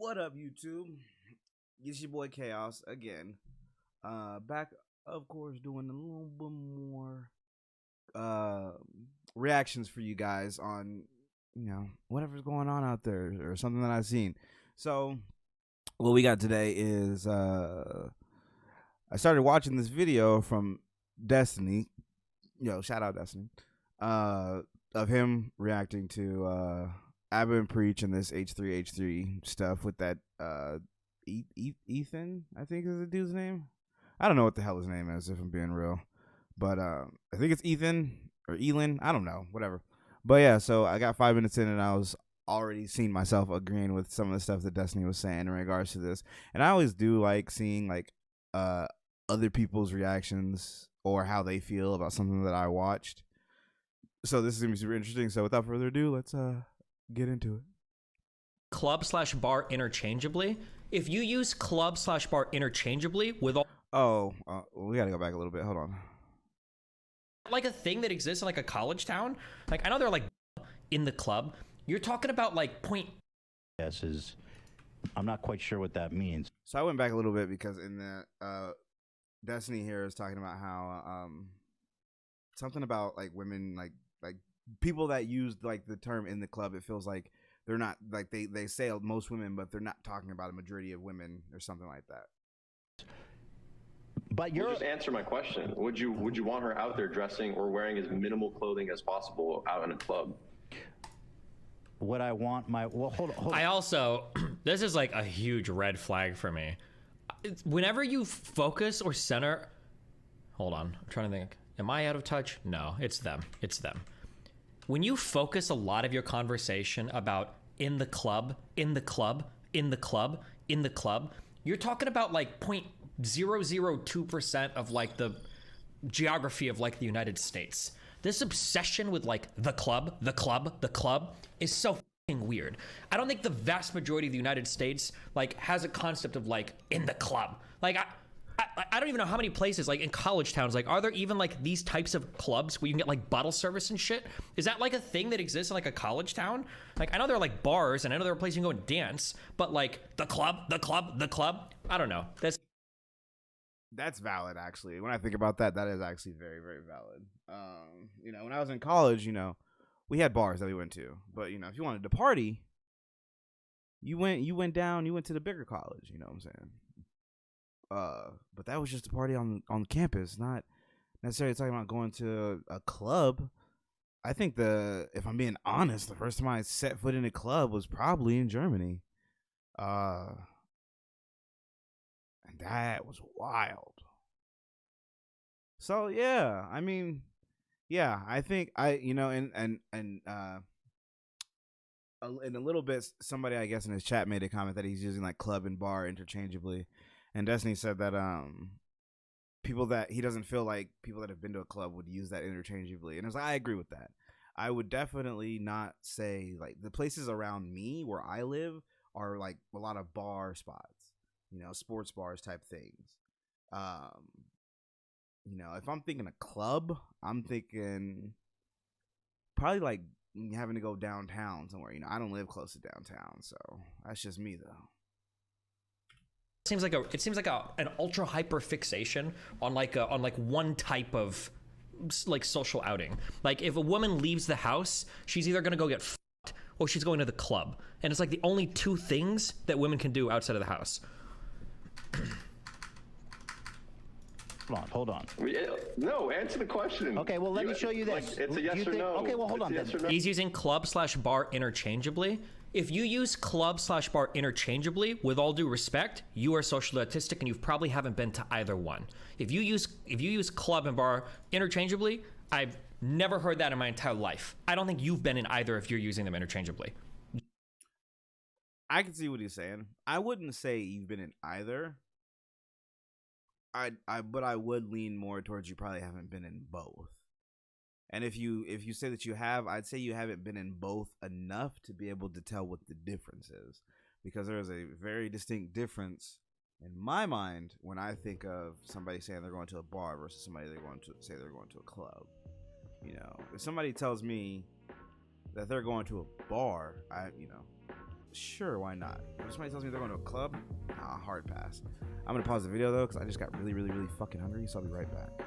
What up, YouTube? It's your boy Chaos again. Back, of course, doing a little bit more reactions for you guys on whatever's going on out there or something that I've seen. So, what we got today is I started watching this video from Destiny. Shout out Destiny. Of him reacting to Abba and Preach and this H3H3 stuff with that Ethan, I think is the dude's name. I don't know what the hell his name is, if I'm being real. But I think it's Ethan or Elin. I don't know, whatever. But yeah, so I got 5 minutes in and I was already seeing myself agreeing with some of the stuff that Destiny was saying in regards to this. And I always do like seeing like other people's reactions or how they feel about something that I watched. So this is gonna be super interesting. So without further ado, let's get into it. Club/bar interchangeably. If you use club/bar interchangeably with all we gotta go back a little bit. Hold on. like a thing that exists in like a college town, like I know they're like in the club. You're talking about like point. Yes, I'm not quite sure what that means. So I went back a little bit because in the Destiny here is talking about how something about like women like people that use like the term in the club, it feels like they're not like they say most women, but they're not talking about a majority of women or something like that. But you're just answer my question. Would you want her out there dressing or wearing as minimal clothing as possible out in a club? what I want my hold on. I also this is like a huge red flag for me. Whenever you focus or center, hold on, I'm trying to think. Am I out of touch? No, it's them. It's them. When you focus a lot of your conversation about in the club, in the club, in the club, in the club, you're talking about like 0.002% of like the geography of like the United States. This obsession with like the club, the club, the club is so fucking weird. I don't think the vast majority of the United States like has a concept of like in the club. Like I don't even know how many places like in college towns, like are there even like these types of clubs where you can get like bottle service and shit? Is that like a thing that exists in like a college town? Like I know there are like bars and I know there are places you can go and dance, but like the club, the club, the club, I don't know. That's valid, actually. When I think about that, that is actually very, very valid. When I was in college, we had bars that we went to, but if you wanted to party, you went to the bigger college. You know what I'm saying? But that was just a party on campus, not necessarily talking about going to a club. I think if I'm being honest, the first time I set foot in a club was probably in Germany. And that was wild. So yeah, I mean, yeah, I think in a little bit, somebody I guess in his chat made a comment that he's using like club and bar interchangeably, and Destiny said that people that he doesn't feel like people that have been to a club would use that interchangeably, and I was like, I agree with that. I would definitely not say like the places around me where I live are like a lot of bar spots. Sports bars type things. If I'm thinking a club, I'm thinking probably like having to go downtown somewhere. I don't live close to downtown, so that's just me though. It seems like an ultra hyper fixation on like one type of like social outing. Like if a woman leaves the house, she's either gonna go get fucked or she's going to the club, and it's like the only two things that women can do outside of the house. Hold on. No, answer the question. Okay, well, let me show you this. It's a yes or no. Okay, well, hold on. Yes or no. He's using club/bar interchangeably. If you use club/bar interchangeably, with all due respect, you are socially autistic and you probably haven't been to either one. If you use club and bar interchangeably, I've never heard that in my entire life. I don't think you've been in either if you're using them interchangeably. I can see what he's saying. I wouldn't say you've been in either. But I would lean more towards you probably haven't been in both. And if you say that you have, I'd say you haven't been in both enough to be able to tell what the difference is, because there is a very distinct difference in my mind when I think of somebody saying they're going to a bar versus somebody they're going to a club. If somebody tells me that they're going to a bar, Sure, why not? If somebody tells me they're going to a club, hard pass. I'm gonna pause the video though, because I just got really fucking hungry, so I'll be right back.